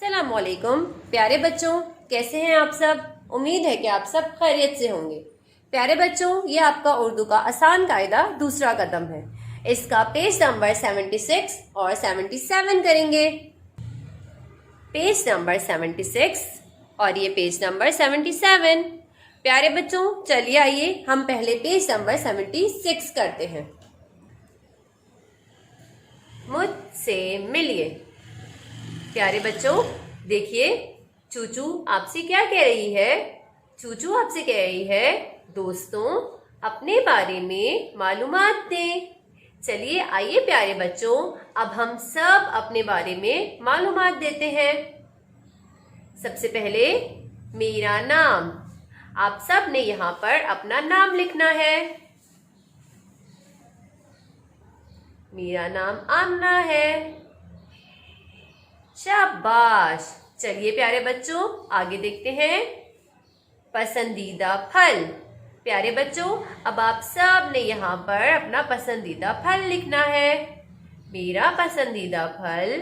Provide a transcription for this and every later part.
अस्सलामुअलैकुम प्यारे बच्चों, कैसे हैं आप सब। उम्मीद है कि आप सब खैरियत से होंगे। प्यारे बच्चों, ये आपका उर्दू का आसान कायदा दूसरा कदम है। इसका पेज नंबर 76 और 77 करेंगे। पेज नंबर 76 और ये पेज नंबर 77। प्यारे बच्चों, चलिए आइए हम पहले पेज नंबर 76 करते हैं। मुझसे मिलिए। प्यारे बच्चों देखिए, चूचू आपसे क्या कह रही है। चूचू आपसे कह रही है, दोस्तों अपने बारे में मालूमात दें। चलिए आइए प्यारे बच्चों, अब हम सब अपने बारे में मालूमात देते हैं। सबसे पहले मेरा नाम। आप सब ने यहाँ पर अपना नाम लिखना है। मेरा नाम आमना है। शाबाश। चलिए प्यारे बच्चों आगे देखते हैं। पसंदीदा फल। प्यारे बच्चों अब आप सब ने यहाँ पर अपना पसंदीदा फल लिखना है। मेरा पसंदीदा फल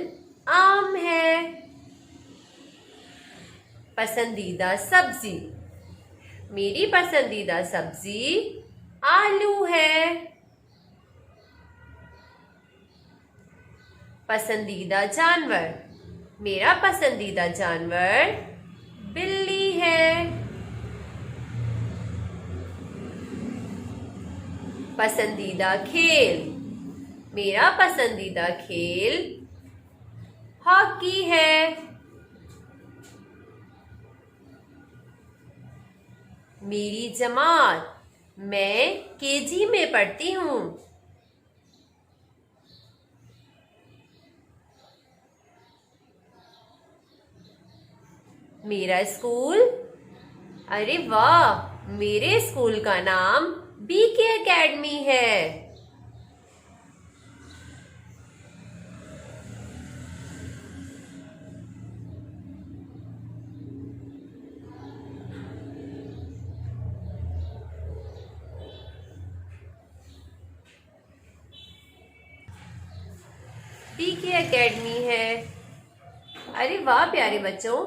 आम है। पसंदीदा सब्जी। मेरी पसंदीदा सब्जी आलू है। पसंदीदा जानवर। मेरा पसंदीदा जानवर बिल्ली है। पसंदीदा खेल। मेरा पसंदीदा खेल हॉकी है। मेरी जमात। मैं केजी में पढ़ती हूँ। मेरा स्कूल। अरे वाह, मेरे स्कूल का नाम बीके एकेडमी है। बीके एकेडमी है। अरे वाह प्यारे बच्चों,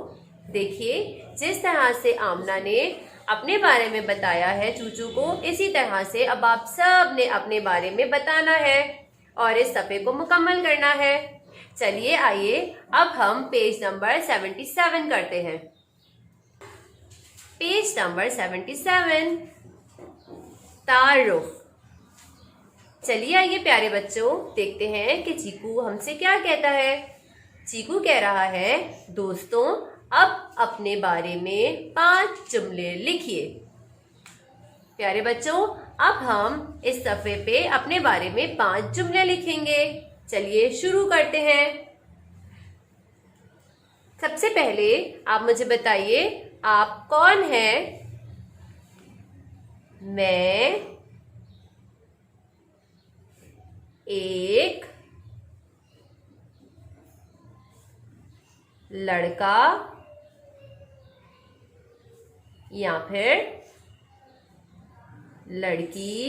देखिए जिस तरह से आमना ने अपने बारे में बताया है चूचू को, इसी तरह से अब आप सब ने अपने बारे में बताना है और इस सफ़े को मुकम्मल करना है। चलिए आइए अब हम पेज नंबर 77 करते हैं। पेज नंबर 77, तारुफ। चलिए आइए प्यारे बच्चों देखते हैं कि चीकू हमसे क्या कहता है। चीकू कह रहा है, दोस्तों अब अपने बारे में 5 जुमले लिखिए। प्यारे बच्चों अब हम इस सफ़े पे अपने बारे में 5 जुमले लिखेंगे। चलिए शुरू करते हैं। सबसे पहले आप मुझे बताइए, आप कौन हैं। मैं एक लड़का या फिर लड़की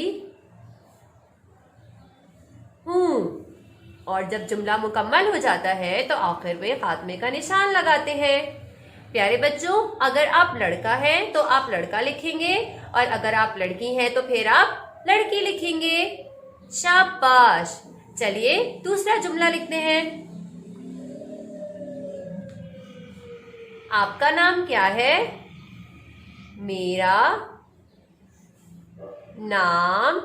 हूँ। और जब जुमला मुकम्मल हो जाता है तो आखिर में खात्मे का निशान लगाते हैं। प्यारे बच्चों अगर आप लड़का हैं तो आप लड़का लिखेंगे और अगर आप लड़की हैं तो फिर आप लड़की लिखेंगे। शाबाश। चलिए दूसरा जुमला लिखते हैं। आपका नाम क्या है। मेरा नाम।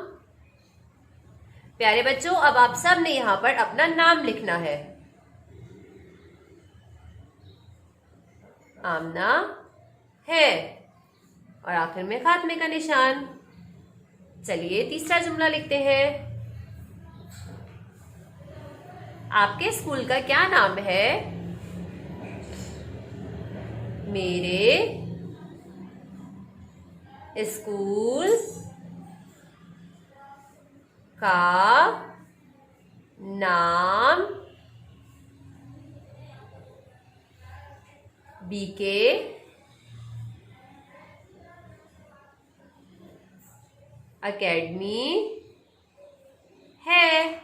प्यारे बच्चों अब आप सब ने यहाँ पर अपना नाम लिखना है। आमना है और आखिर में खात्मे का निशान। चलिए तीसरा जुमला लिखते हैं। आपके स्कूल का क्या नाम है। मेरे स्कूल का नाम बीके एकेडमी है।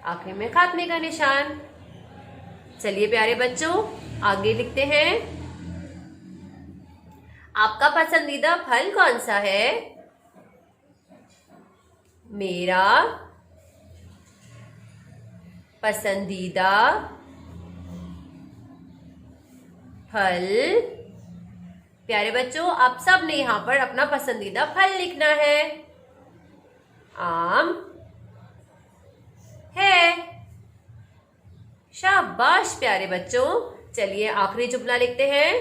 आखिर में खात्मे का निशान। चलिए प्यारे बच्चों, आगे लिखते हैं। आपका पसंदीदा फल कौन सा है? मेरा पसंदीदा फल। प्यारे बच्चों, आप सब ने यहां पर अपना पसंदीदा फल लिखना है। आम है। शाबाश प्यारे बच्चों। चलिए आखिरी जुमला लिखते हैं।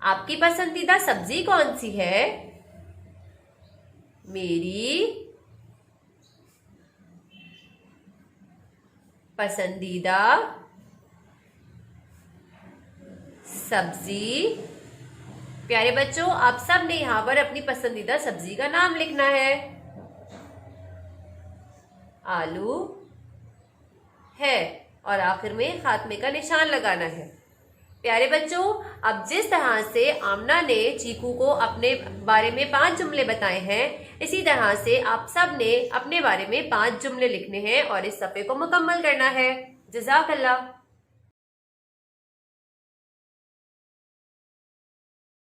आपकी पसंदीदा सब्जी कौन सी है? मेरी पसंदीदा सब्जी। प्यारे बच्चों, आप सब ने यहां पर अपनी पसंदीदा सब्जी का नाम लिखना है। आलू है और आखिर में खात्मे का निशान लगाना है। प्यारे बच्चों, अब जिस तरह से आमना ने चीकू को अपने बारे में 5 जुमले बताए हैं, इसी तरह से आप सब ने अपने बारे में 5 जुमले लिखने हैं और इस सफ़े को मुकम्मल करना है। जज़ाकल्लाह।